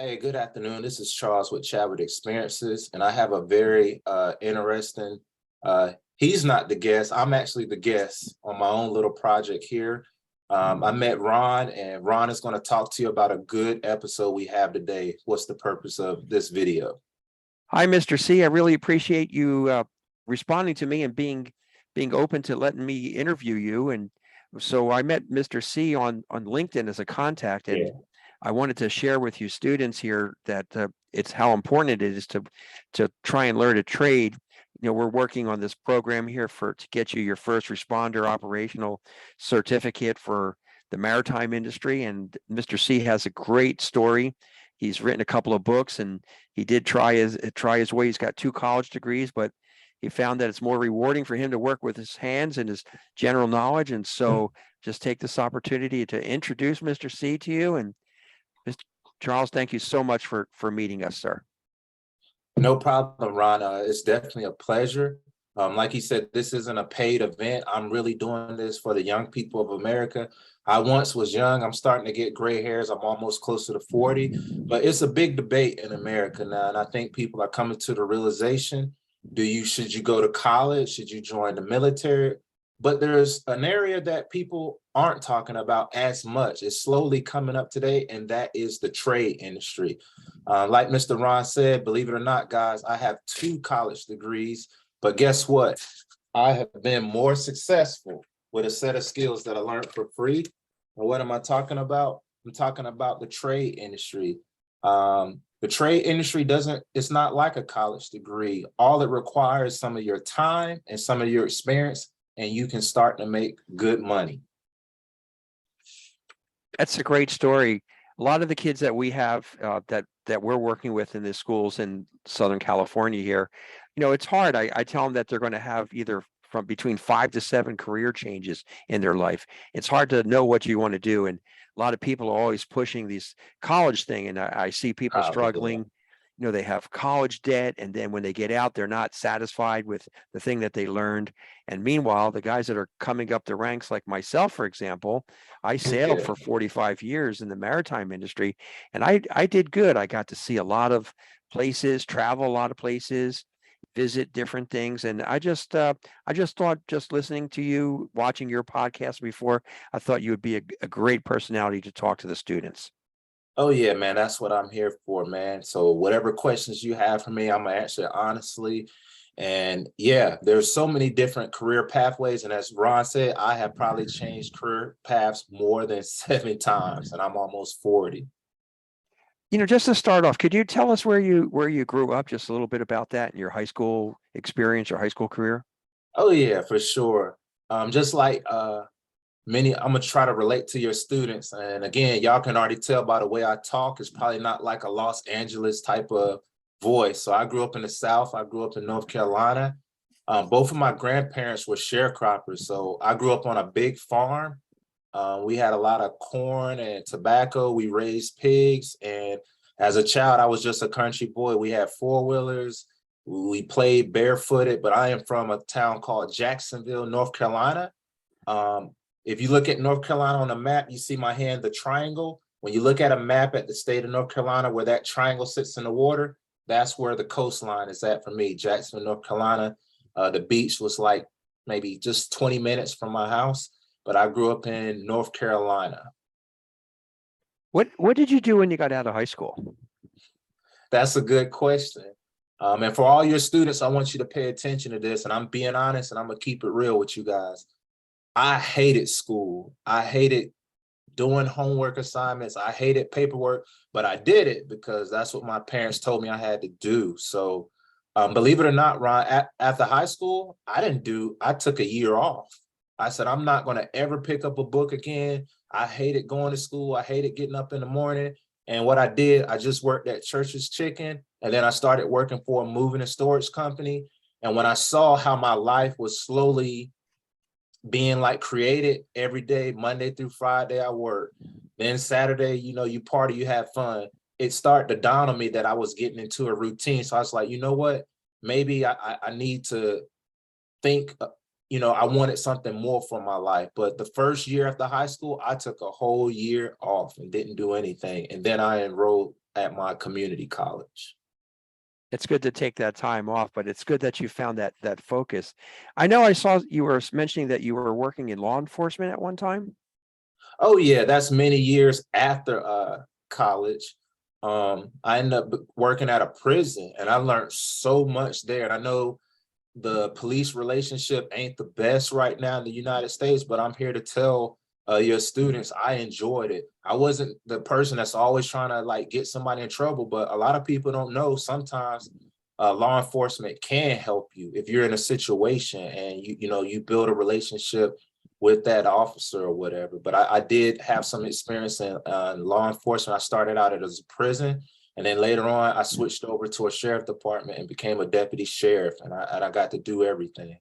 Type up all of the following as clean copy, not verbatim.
Hey, good afternoon. This is Charles with Chadwick Experiences, and I have a very interesting, he's not the guest, I'm actually the guest on my own little project here. I met Ron, and Ron is going to talk to you about a good episode we have today. What's the purpose of this video? Hi, Mr. C. I really appreciate you responding to me and being open to letting me interview you. And so I met Mr. C on LinkedIn as a contact, and Yeah. I wanted to share with you students here that it's how important it is to try and learn a trade. We're working on this program here to get you your first responder operational certificate for the maritime industry. And Mr. C has a great story. He's written a couple of books, and he did try his way. He's got 2 college degrees, but he found that it's more rewarding for him to work with his hands and his general knowledge. And so just take this opportunity to introduce Mr. C to you. And Mr. Charles, thank you so much for meeting us, sir. No problem, Ron. It's definitely a pleasure. Like he said, this isn't a paid event. I'm really doing this for the young people of America. I once was young. I'm starting to get gray hairs. I'm almost closer to 40, but it's a big debate in America now. And I think people are coming to the realization, should you go to college? Should you join the military? But there's an area that people aren't talking about as much. It's slowly coming up today, and that is the trade industry. Like Mr. Ron said, believe it or not, guys, I have 2 college degrees, but guess what? I have been more successful with a set of skills that I learned for free. And what am I talking about? I'm talking about the trade industry. The trade industry it's not like a college degree. All it requires is some of your time and some of your experience, and you can start to make good money. That's a great story. A lot of the kids that we have that we're working with in the schools in Southern California here, it's hard. I tell them that they're going to have either from between 5 to 7 career changes in their life. It's hard to know what you want to do. And a lot of people are always pushing this college thing. And I see people struggling. They have college debt, and then when they get out, they're not satisfied with the thing that they learned. And meanwhile, the guys that are coming up the ranks, like myself, for example, I sailed for 45 years in the maritime industry, and I did good. I got to see a lot of places, travel a lot of places, visit different things. And I just thought, just listening to you, watching your podcast before, I thought you would be a great personality to talk to the students. Oh yeah, man, that's what I'm here for, man. So whatever questions you have for me, I'm gonna answer it honestly. And yeah, there's so many different career pathways. And as Ron said, I have probably changed career paths more than 7 times, and I'm almost 40. Just to start off, could you tell us where you grew up, just a little bit about that and your high school experience or high school career? Oh yeah, for sure. Just like I'm gonna try to relate to your students. And again, y'all can already tell by the way I talk, it's probably not like a Los Angeles type of voice. So I grew up in the South. I grew up in North Carolina. Both of my grandparents were sharecroppers. So I grew up on a big farm. We had a lot of corn and tobacco. We raised pigs. And as a child, I was just a country boy. We had 4-wheelers. We played barefooted, but I am from a town called Jacksonville, North Carolina. If you look at North Carolina on a map, you see my hand, the triangle. When you look at a map at the state of North Carolina where that triangle sits in the water, that's where the coastline is at for me, Jacksonville, North Carolina. The beach was like maybe just 20 minutes from my house, but I grew up in North Carolina. What did you do when you got out of high school? That's a good question. And for all your students, I want you to pay attention to this, and I'm being honest, and I'm gonna keep it real with you guys. I hated school. I hated doing homework assignments. I hated paperwork, but I did it because that's what my parents told me I had to do. So believe it or not, Ron, after high school, I took a year off. I said, I'm not going to ever pick up a book again. I hated going to school. I hated getting up in the morning. And what I did, I just worked at Church's Chicken. And then I started working for a moving and storage company. And when I saw how my life was slowly being like created every day, Monday through Friday, I work. Then Saturday, you party, you have fun. It started to dawn on me that I was getting into a routine. So I was like, you know what? Maybe I need to think, I wanted something more for my life. But the first year after high school, I took a whole year off and didn't do anything. And then I enrolled at my community college. It's good to take that time off, but it's good that you found that focus. I know I saw you were mentioning that you were working in law enforcement at one time. Oh yeah, that's many years after college. I ended up working at a prison, and I learned so much there. And I know the police relationship ain't the best right now in the United States, but I'm here to tell your students I enjoyed it. I wasn't the person that's always trying to like get somebody in trouble, but a lot of people don't know sometimes law enforcement can help you if you're in a situation and you build a relationship with that officer or whatever. But I did have some experience in law enforcement. I started out as a prison, and then later on, I switched over to a sheriff department and became a deputy sheriff, and I got to do everything.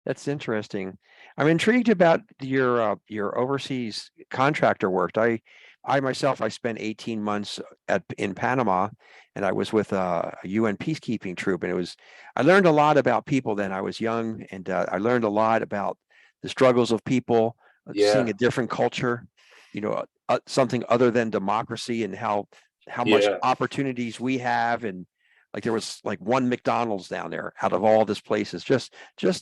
That's interesting. I'm intrigued about your overseas contractor work. I myself, I spent 18 months in Panama, and I was with a UN peacekeeping troop, and I learned a lot about people then. I was young, and I learned a lot about the struggles of people, seeing Yeah, a different culture, something other than democracy, and how much yeah. opportunities we have, and like there was like one McDonald's down there out of all this places. Just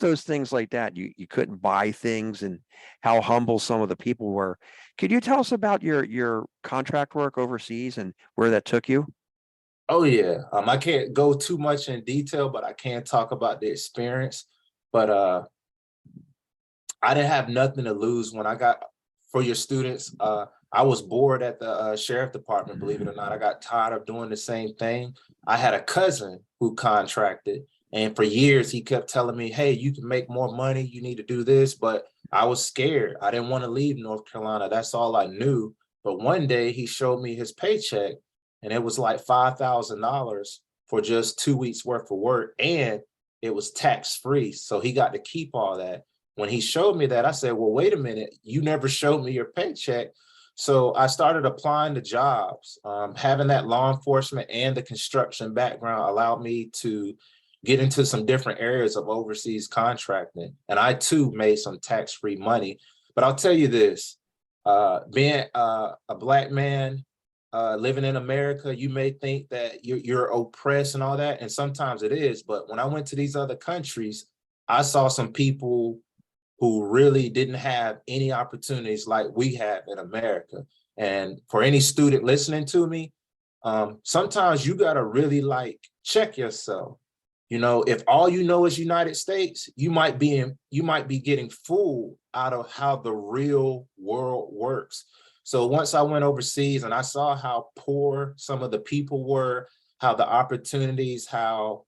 those things like that. You couldn't buy things, and how humble some of the people were. Could you tell us about your contract work overseas and where that took you? Oh yeah. I can't go too much in detail, but I can talk about the experience. But I didn't have nothing to lose when I got for your students. I was bored at the sheriff department, believe it or not. I got tired of doing the same thing. I had a cousin who contracted, and for years he kept telling me, hey, you can make more money. You need to do this. But I was scared. I didn't want to leave North Carolina. That's all I knew. But one day he showed me his paycheck, and it was like $5,000 for just 2 weeks worth of work. And it was tax free. So he got to keep all that. When he showed me that, I said, well, wait a minute, you never showed me your paycheck. So I started applying to jobs. Having that law enforcement and the construction background allowed me to get into some different areas of overseas contracting. And I too made some tax-free money. But I'll tell you this, being a Black man living in America, you may think that you're oppressed and all that. And sometimes it is. But when I went to these other countries, I saw some people who really didn't have any opportunities like we have in America. And for any student listening to me, sometimes you gotta really like check yourself. If all you know is United States, you might be getting fooled out of how the real world works. So once I went overseas and I saw how poor some of the people were, how the opportunities, how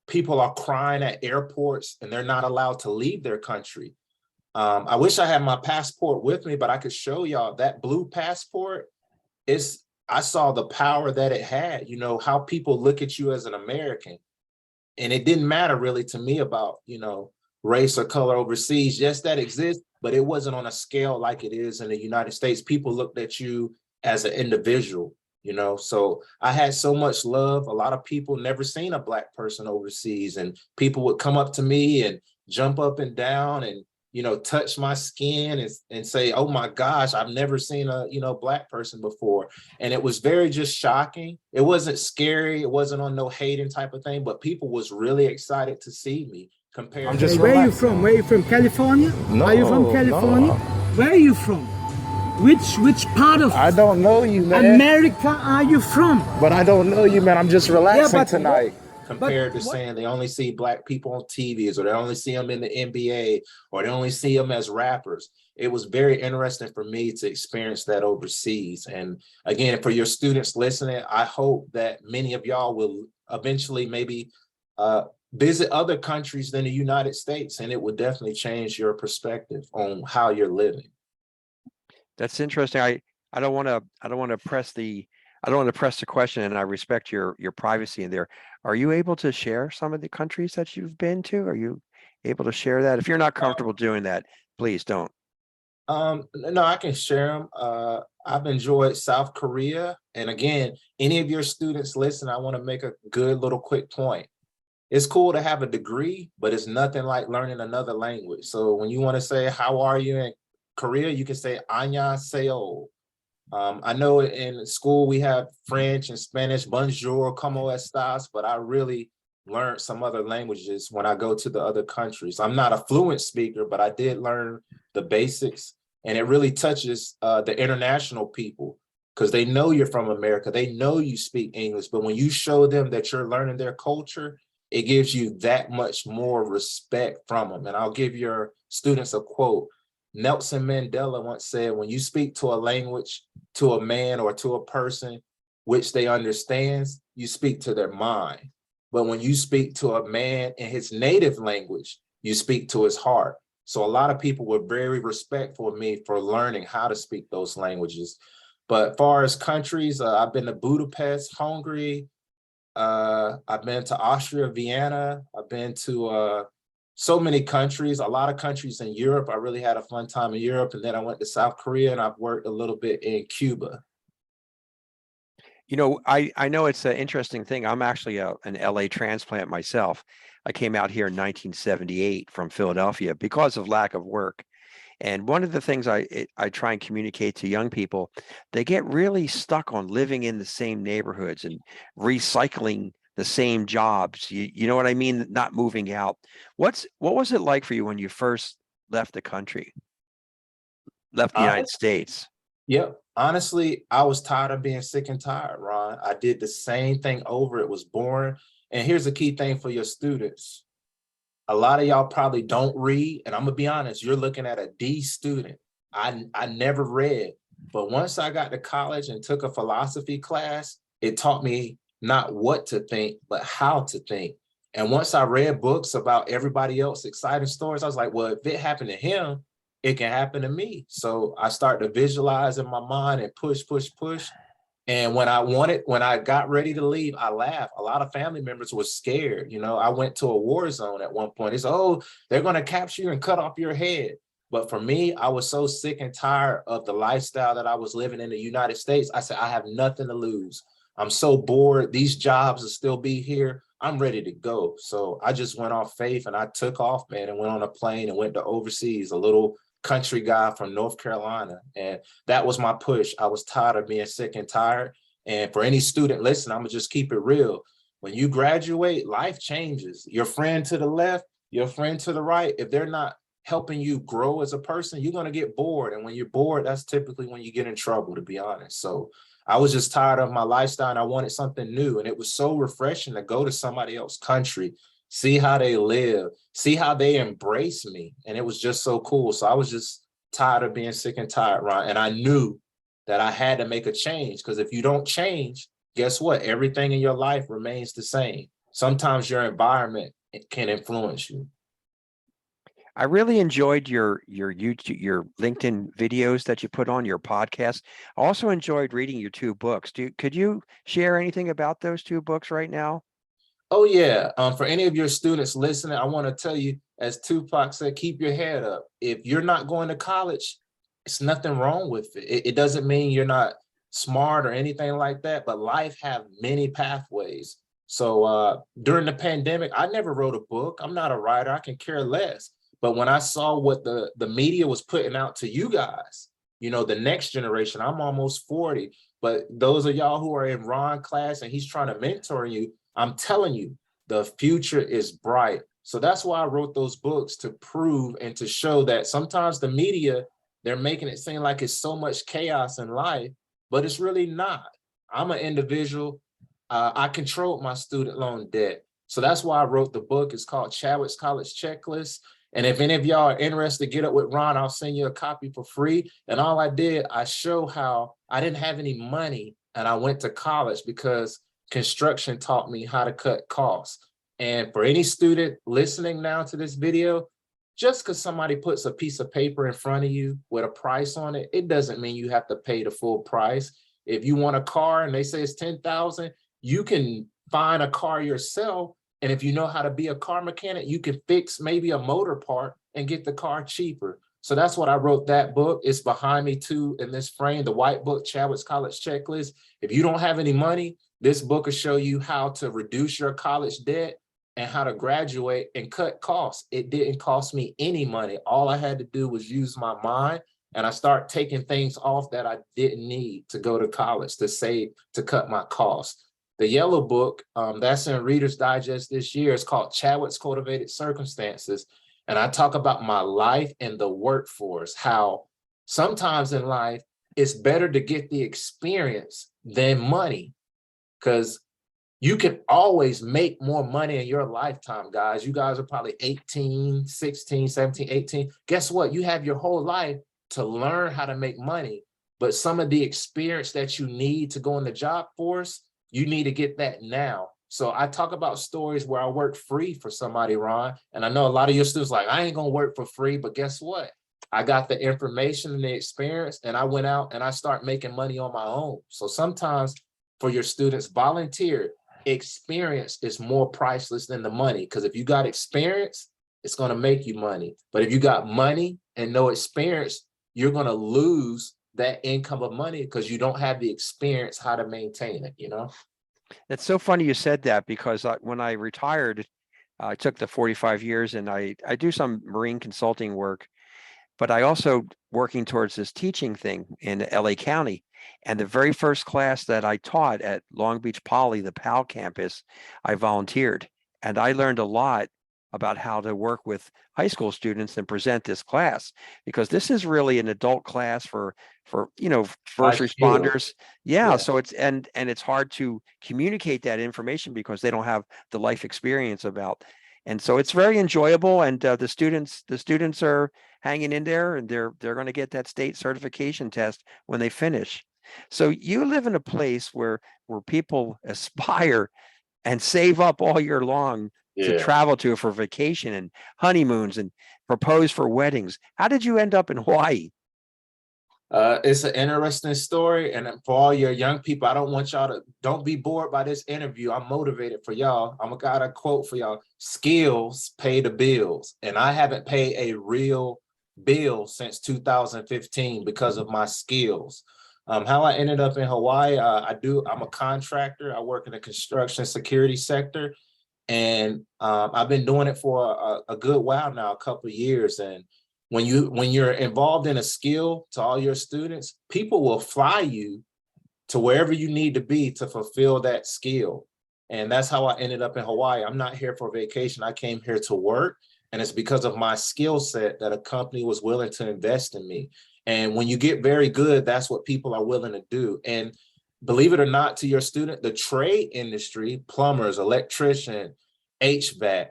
people are crying at airports and they're not allowed to leave their country. I wish I had my passport with me, but I could show y'all that blue passport. I saw the power that it had, how people look at you as an American. And it didn't matter really to me about, race or color overseas. Yes, that exists, but it wasn't on a scale like it is in the United States. People looked at you as an individual. So I had so much love. A lot of people never seen a Black person overseas, and people would come up to me and jump up and down and touch my skin and say, oh my gosh, I've never seen a Black person before. And it was very just shocking. It wasn't scary, it wasn't on no hating type of thing, but people was really excited to see me compared I'm to just Where are you relaxing. from? Where are you from? California? No, Are you from California? no. Where are you from? Which part of I don't know you, man. America are you from? But I don't know you, man. I'm just relaxing but tonight. compared to what? saying they only see Black people on TVs, or they only see them in the NBA, or they only see them as rappers. It was very interesting for me to experience that overseas. And again, for your students listening, I hope that many of y'all will eventually maybe visit other countries than the United States, and it will definitely change your perspective on how you're living. That's interesting. I don't want to press the question, and I respect your privacy in there. Are you able to share some of the countries that you've been to? Are you able to share that? If you're not comfortable doing that, please don't. No, I can share them. I've enjoyed South Korea. And again, any of your students listen, I want to make a good little quick point. It's cool to have a degree, but it's nothing like learning another language. So when you want to say, how are you in Korea, you can say, annyeonghaseyo. I know in school we have French and Spanish, bonjour, como estas, but I really learned some other languages when I go to the other countries. I'm not a fluent speaker, but I did learn the basics, and it really touches the international people because they know you're from America. They know you speak English, but when you show them that you're learning their culture, it gives you that much more respect from them. And I'll give your students a quote. Nelson Mandela once said, when you speak to a language, to a man or to a person which they understands, you speak to their mind. But when you speak to a man in his native language, you speak to his heart. So a lot of people were very respectful of me for learning how to speak those languages. But as far as countries, I've been to Budapest, Hungary. I've been to Austria, Vienna. I've been to so many countries, a lot of countries in Europe. I really had a fun time in Europe. And then I went to South Korea and I've worked a little bit in Cuba. You know, I know it's an interesting thing. I'm actually an LA transplant myself. I came out here in 1978 from Philadelphia because of lack of work. And one of the things I try and communicate to young people, they get really stuck on living in the same neighborhoods and recycling the same jobs. You know what I mean? Not moving out. What was it like for you when you first left the country, left the United States? Yep. Honestly, I was tired of being sick and tired, Ron. I did the same thing over. It was boring. And here's the key thing for your students. A lot of y'all probably don't read, and I'm gonna be honest, you're looking at a D student. I never read, but once I got to college and took a philosophy class, it taught me not what to think, but how to think. And once I read books about everybody else exciting stories, I was like, well, if it happened to him, it can happen to me. So I started to visualize in my mind and push, push, push. And when I got ready to leave, I laughed. A lot of family members were scared. You know, I went to a war zone at one point. It's, oh, they're going to capture you and cut off your head. But for me, I was so sick and tired of the lifestyle that I was living in the United States. I said, I have nothing to lose. I'm so bored. These jobs will still be here. I'm ready to go. So I just went off faith and I took off, man, and went on a plane and went to overseas, a little country guy from North Carolina. And that was my push. I was tired of being sick and tired. And for any student listening, I'm gonna just keep it real. When you graduate, life changes. Your friend to the left, your friend to the right, if they're not helping you grow as a person, you're gonna get bored. And when you're bored, that's typically when you get in trouble, to be honest. So I was just tired of my lifestyle and I wanted something new. And it was so refreshing to go to somebody else's country, see how they live, see how they embrace me. And it was just so cool. So I was just tired of being sick and tired, Ron. And I knew that I had to make a change, because if you don't change, guess what? Everything in your life remains the same. Sometimes your environment can influence you. I really enjoyed your YouTube, your LinkedIn videos that you put on your podcast. I also enjoyed reading your two books. Could you share anything about those two books right now? Oh yeah, for any of your students listening, I want to tell you, as Tupac said, keep your head up. If you're not going to college, it's nothing wrong with it. It doesn't mean you're not smart or anything like that, but life have many pathways. So during the pandemic, I never wrote a book. I'm not a writer. I can care less. But when I saw what the media was putting out to you guys, you know, the next generation, I'm almost 40, but those of y'all who are in Ron class and he's trying to mentor you, I'm telling you, the future is bright. So that's why I wrote those books, to prove and to show that sometimes the media, they're making it seem like it's so much chaos in life, but it's really not. I'm an individual. I controlled my student loan debt. So that's why I wrote the book. It's called Chadwick's College Checklist. And if any of y'all are interested, get up with Ron. I'll send you a copy for free. And all I did, I show how I didn't have any money and I went to college because construction taught me how to cut costs. And for any student listening now to this video, just because somebody puts a piece of paper in front of you with a price on it, it doesn't mean you have to pay the full price. If you want a car and they say it's $10,000, you can find a car yourself. And if you know how to be a car mechanic, you can fix maybe a motor part and get the car cheaper. So that's what I wrote that book. It's behind me too in this frame, the white book, Chadwick's College Checklist. If you don't have any money, this book will show you how to reduce your college debt and how to graduate and cut costs. It didn't cost me any money. All I had to do was use my mind and I start taking things off that I didn't need to go to college to save, to cut my costs. The yellow book that's in Reader's Digest this year is called Chadwick's Cultivated Circumstances. And I talk about my life and the workforce, how sometimes in life, it's better to get the experience than money, because you can always make more money in your lifetime, guys. You guys are probably 18, 16, 17, 18. Guess what? You have your whole life to learn how to make money. But some of the experience that you need to go in the job force, you need to get that now. So I talk about stories where I work free for somebody, Ron. And I know a lot of your students like, I ain't gonna work for free, but guess what? I got the information and the experience, and I went out and I start making money on my own. So sometimes for your students, volunteer. Experience is more priceless than the money, because if you got experience, it's going to make you money. But if you got money and no experience, you're going to lose that income of money because you don't have the experience how to maintain it, you know? It's so funny you said that, because when I retired, I took the 45 years and I do some marine consulting work, but I also working towards this teaching thing in LA County. And the very first class that I taught at Long Beach Poly, the PAL campus, I volunteered. And I learned a lot about how to work with high school students and present this class, because this is really an adult class for first responders. Yeah. So it's and it's hard to communicate that information because they don't have the life experience about. And so it's very enjoyable, and the students are hanging in there, and they're going to get that state certification test when they finish. So you live in a place where people aspire and save up all year long to travel to for vacation and honeymoons and propose for weddings. How did you end up in Hawaii? It's an interesting story. And for all your young people, I don't want y'all to, don't be bored by this interview. I'm motivated for y'all. Got a quote for y'all. Skills pay the bills. And I haven't paid a real bill since 2015 because of my skills. How I ended up in Hawaii, I'm a contractor. I work in the construction security sector. And I've been doing it for a good while now, a couple of years. And when you're involved in a skill, to all your students, people will fly you to wherever you need to be to fulfill that skill. And that's how I ended up in Hawaii. I'm not here for vacation. I came here to work. And it's because of my skill set that a company was willing to invest in me. And when you get very good, that's what people are willing to do. And believe it or not, to your student, the trade industry, plumbers, electrician, HVAC,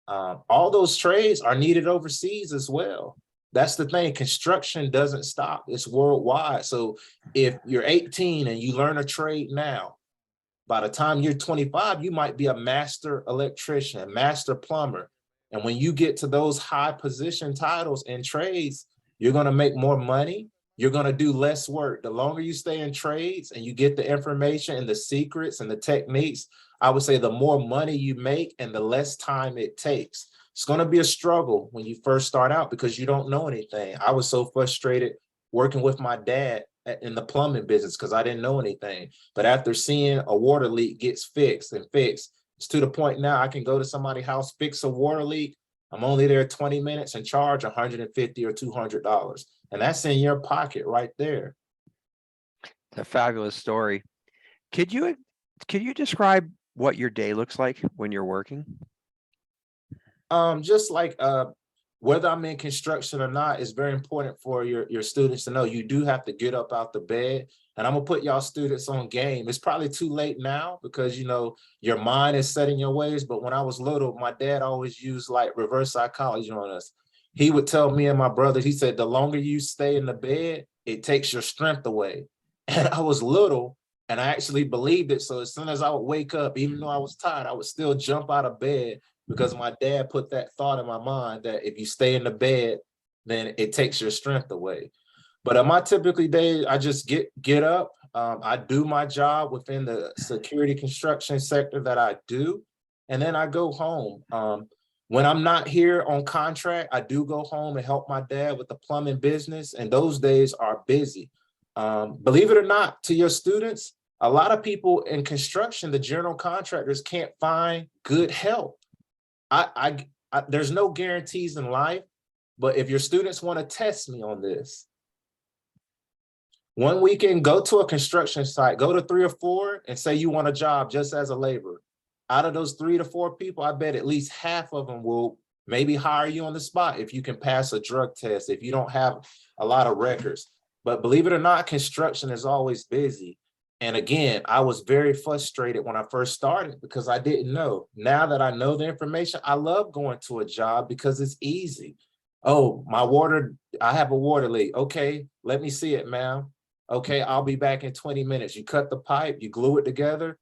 all those trades are needed overseas as well. That's the thing. Construction doesn't stop. It's worldwide. So if you're 18 and you learn a trade now, by the time you're 25, you might be a master electrician, master plumber. And when you get to those high position titles in trades, you're going to make more money. You're going to do less work. The longer you stay in trades and you get the information and the secrets and the techniques, I would say the more money you make and the less time it takes. It's going to be a struggle when you first start out because you don't know anything. I was so frustrated working with my dad in the plumbing business because I didn't know anything. But after seeing a water leak gets fixed, it's to the point now I can go to somebody's house, fix a water leak. I'm only there 20 minutes and charge $150 or $200. And that's in your pocket right there. It's a fabulous story. Could you describe what your day looks like when you're working? Just like whether I'm in construction or not, it's very important for your students to know you do have to get up out the bed. And I'm gonna put y'all students on game. It's probably too late now because your mind is set in your ways. But when I was little, my dad always used like reverse psychology on us. He would tell me and my brother, he said, the longer you stay in the bed, it takes your strength away. And I was little and I actually believed it. So as soon as I would wake up, even though I was tired, I would still jump out of bed because my dad put that thought in my mind that if you stay in the bed, then it takes your strength away. But on my typically day, I just get up. I do my job within the security construction sector that I do, and then I go home. When I'm not here on contract, I do go home and help my dad with the plumbing business, and those days are busy. Believe it or not, to your students, a lot of people in construction, the general contractors can't find good help. There's no guarantees in life, but if your students want to test me on this, 1 weekend, go to a construction site, go to 3 or 4 and say you want a job just as a laborer. Out of those 3 to 4 people, I bet at least half of them will maybe hire you on the spot if you can pass a drug test, if you don't have a lot of records. But believe it or not, construction is always busy. And again, I was very frustrated when I first started because I didn't know. Now that I know the information, I love going to a job because it's easy. Oh, my water, I have a water leak. Okay, let me see it, ma'am. Okay, I'll be back in 20 minutes. You cut the pipe, you glue it together,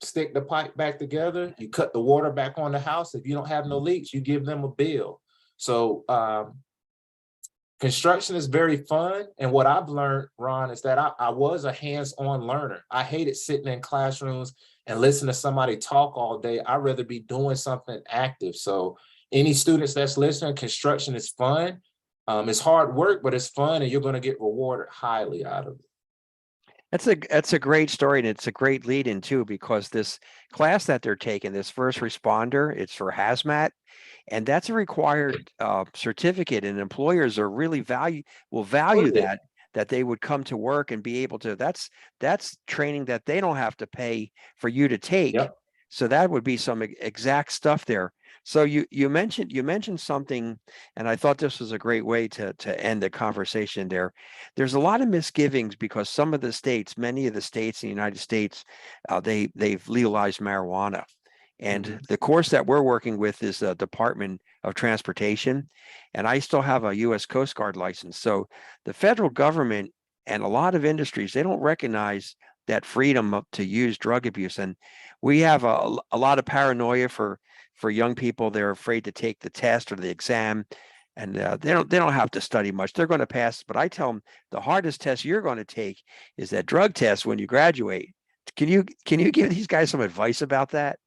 stick the pipe back together, you cut the water back on the house. If you don't have no leaks, you give them a bill. So construction is very fun. And what I've learned, Ron, is that I was a hands-on learner. I hated sitting in classrooms and listening to somebody talk all day. I'd rather be doing something active. So any students that's listening, construction is fun. It's hard work, but it's fun, and you're going to get rewarded highly out of it. That's a great story, and it's a great lead in too, because this class that they're taking, this first responder, it's for hazmat, and that's a required certificate, and employers are really will value that they would come to work and be able to. That's training that they don't have to pay for you to take. Yep. So that would be some exact stuff there. So you mentioned something, and I thought this was a great way to end the conversation there. There's a lot of misgivings because some of the states, many of the states in the United States, they've legalized marijuana. And the course that we're working with is the Department of Transportation, and I still have a U.S. Coast Guard license. So the federal government and a lot of industries, they don't recognize that freedom to use drug abuse. And we have a lot of paranoia for young people. They're afraid to take the test or the exam, and they don't have to study much. They're going to pass. But I tell them the hardest test you're going to take is that drug test when you graduate. Can you give these guys some advice about that?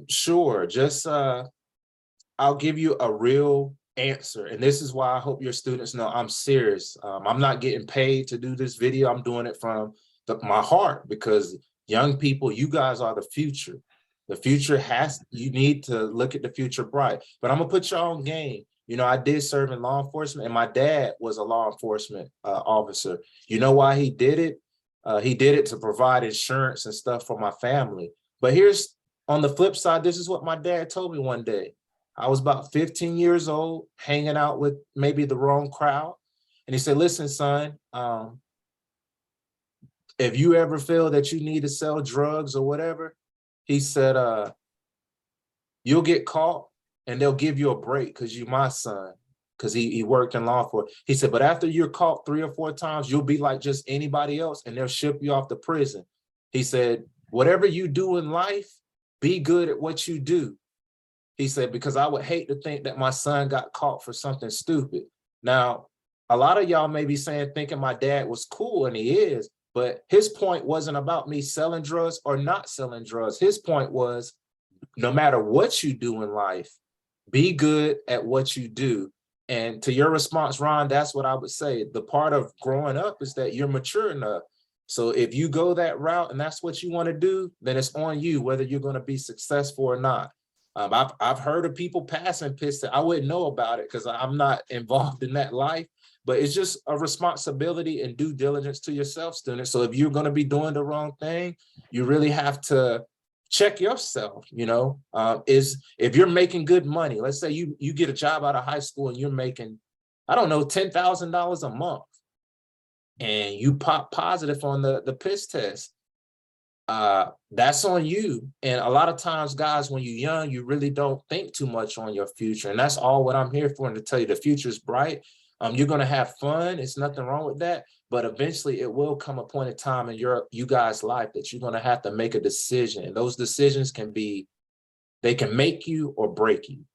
Sure. Just I'll give you a real answer, and this is why I hope your students know I'm serious. I'm not getting paid to do this video. I'm doing it from my heart, because young people, you guys are the future. The future you need to look at the future bright. But I'm gonna put your own game. You know, I did serve in law enforcement, and my dad was a law enforcement officer. You know why he did it? He did it to provide insurance and stuff for my family. But here's on the flip side, this is what my dad told me one day. I was about 15 years old, hanging out with maybe the wrong crowd. And he said, listen, son, if you ever feel that you need to sell drugs or whatever, he said, you'll get caught and they'll give you a break because you're my son, because he worked in law enforcement. He said, but after you're caught 3 or 4 times, you'll be like just anybody else and they'll ship you off to prison. He said, whatever you do in life, be good at what you do. He said, because I would hate to think that my son got caught for something stupid. Now, a lot of y'all may be thinking my dad was cool, and he is, but his point wasn't about me selling drugs or not selling drugs. His point was, no matter what you do in life, be good at what you do. And to your response, Ron, that's what I would say. The part of growing up is that you're mature enough. So if you go that route and that's what you want to do, then it's on you, whether you're going to be successful or not. I've heard of people passing piston. I wouldn't know about it because I'm not involved in that life, but it's just a responsibility and due diligence to yourself, students. So if you're going to be doing the wrong thing, you really have to check yourself. You know, if you're making good money, let's say you get a job out of high school and you're making, I don't know, $10,000 a month, and you pop positive on the piss test. That's on you. And a lot of times, guys, when you're young, you really don't think too much on your future. And that's all what I'm here for, and to tell you the future is bright. You're going to have fun. It's nothing wrong with that. But eventually it will come a point in time in you guys' life that you're going to have to make a decision. And those decisions they can make you or break you.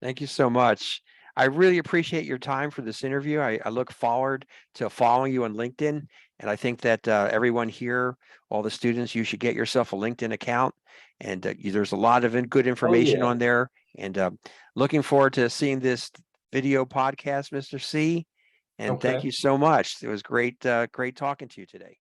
Thank you so much. I really appreciate your time for this interview. I look forward to following you on LinkedIn. And I think that everyone here, all the students, you should get yourself a LinkedIn account. And there's a lot of good information on there. And looking forward to seeing this video podcast, Mr. C. And thank you so much. It was great talking to you today.